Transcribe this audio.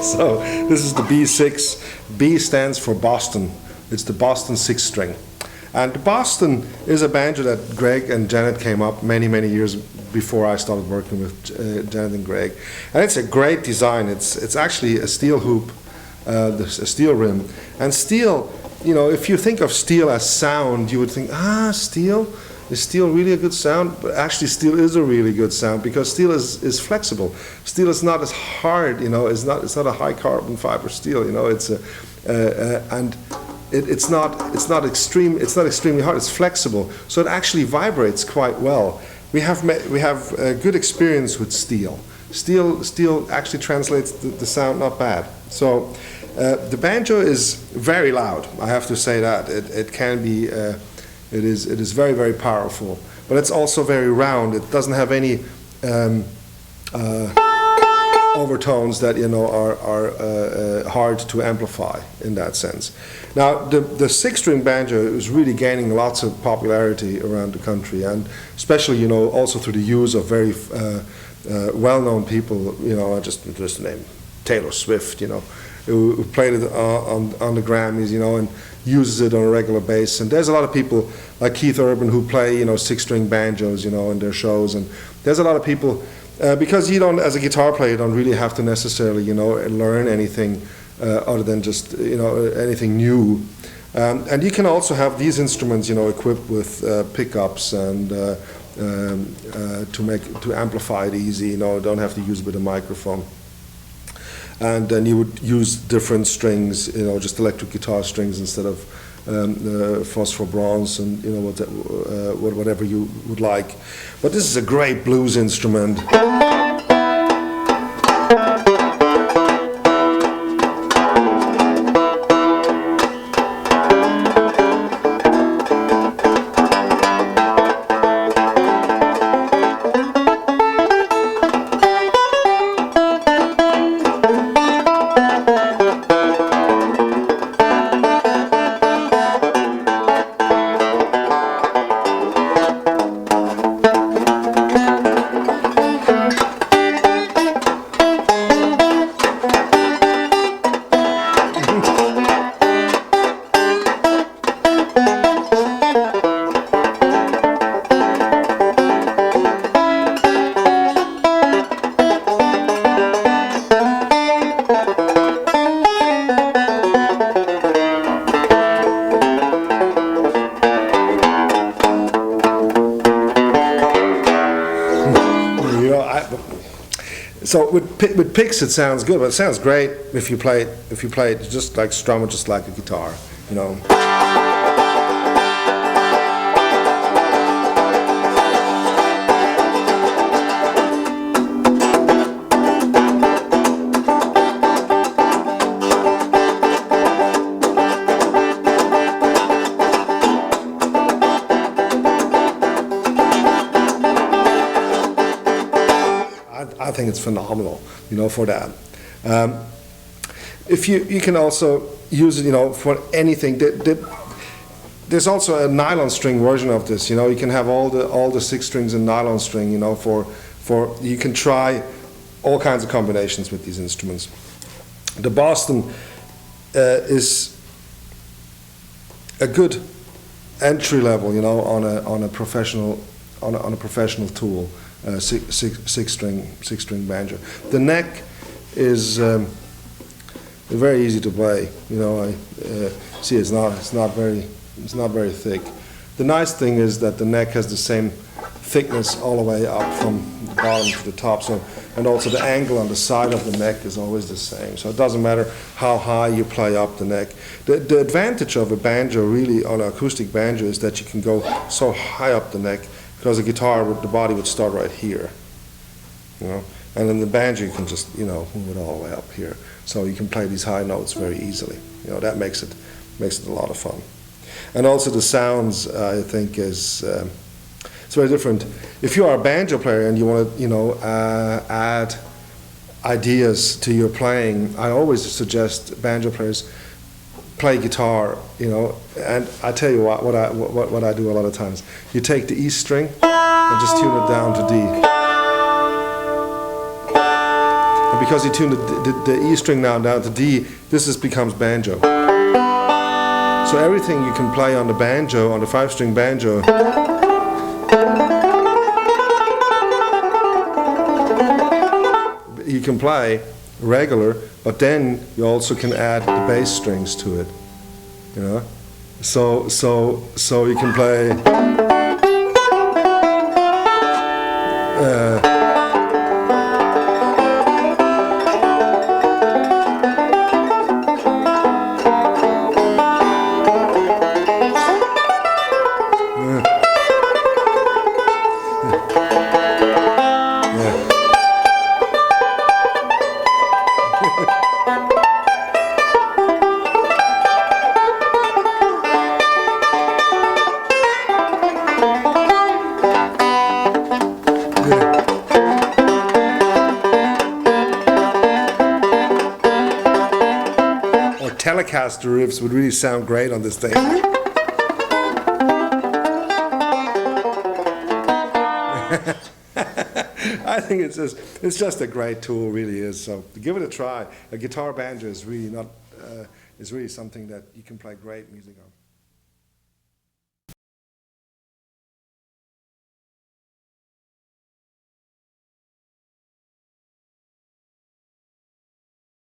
So this is the B6. B stands for Boston. It's the Boston 6-string. And the Boston is a banjo that Greg and Janet came up many, many years before I started working with Janet and Greg. And it's a great design. It's actually a steel hoop, a steel rim. And steel, you know, if you think of steel as sound, you would think, steel? Is steel really a good sound? But actually steel is a really good sound because steel is flexible. Steel is not as hard, you know, it's not a high carbon fiber steel, you know, it's not extremely hard, it's flexible. So it actually vibrates quite well. We have good experience with steel. Steel actually translates the sound not bad. So the banjo is very loud, I have to say that. It can be, it is very, very powerful. But it's also very round. It doesn't have any overtones that, you know, are hard to amplify in that sense. Now the 6-string banjo is really gaining lots of popularity around the country, and especially, you know, also through the use of very well-known people, you know, just name Taylor Swift, you know, who played it on the Grammys, you know, and uses it on a regular basis. And there's a lot of people like Keith Urban who play, you know, 6-string banjos, you know, in their shows. And there's a lot of people, because you don't, as a guitar player, you don't really have to necessarily, you know, learn anything other than just, you know, anything new. And you can also have these instruments, you know, equipped with pickups and to amplify it easy, you know, don't have to use with a microphone. And then you would use different strings, you know, just electric guitar strings instead of phosphor bronze, and, you know, whatever you would like. But this is a great blues instrument. So with picks it sounds good, but it sounds great if you play it just like strum it just like a guitar, you know. I think it's phenomenal, you know, for that. If you can also use it, you know, for anything. There's also a nylon string version of this. You know, you can have all the 6 strings in nylon string. You know, for you can try all kinds of combinations with these instruments. The Boston is a good entry level, you know, on a professional tool. 6-string banjo. The neck is very easy to play. You know, I see it's not very thick. The nice thing is that the neck has the same thickness all the way up from the bottom to the top. So, and also the angle on the side of the neck is always the same. So it doesn't matter how high you play up the neck. The advantage of a banjo, really, on an acoustic banjo, is that you can go so high up the neck. Because the guitar, the body would start right here, you know, and then the banjo you can just, you know, move it all the way up here. So you can play these high notes very easily. You know, that makes it a lot of fun. And also the sounds, I think, is it's very different. If you are a banjo player and you want to, you know, add ideas to your playing, I always suggest banjo players play guitar, you know, and I tell you what I do a lot of times. You take the E string and just tune it down to D. And because he tuned the E string now down to D, this becomes banjo. So everything you can play on the banjo, on the 5-string banjo, you can play regular, but then you also can add the bass strings to it, you know. So you can play. Telecaster riffs would really sound great on this thing. I think it's just a great tool, really is. So give it a try. A guitar banjo is really not is really something that you can play great music on.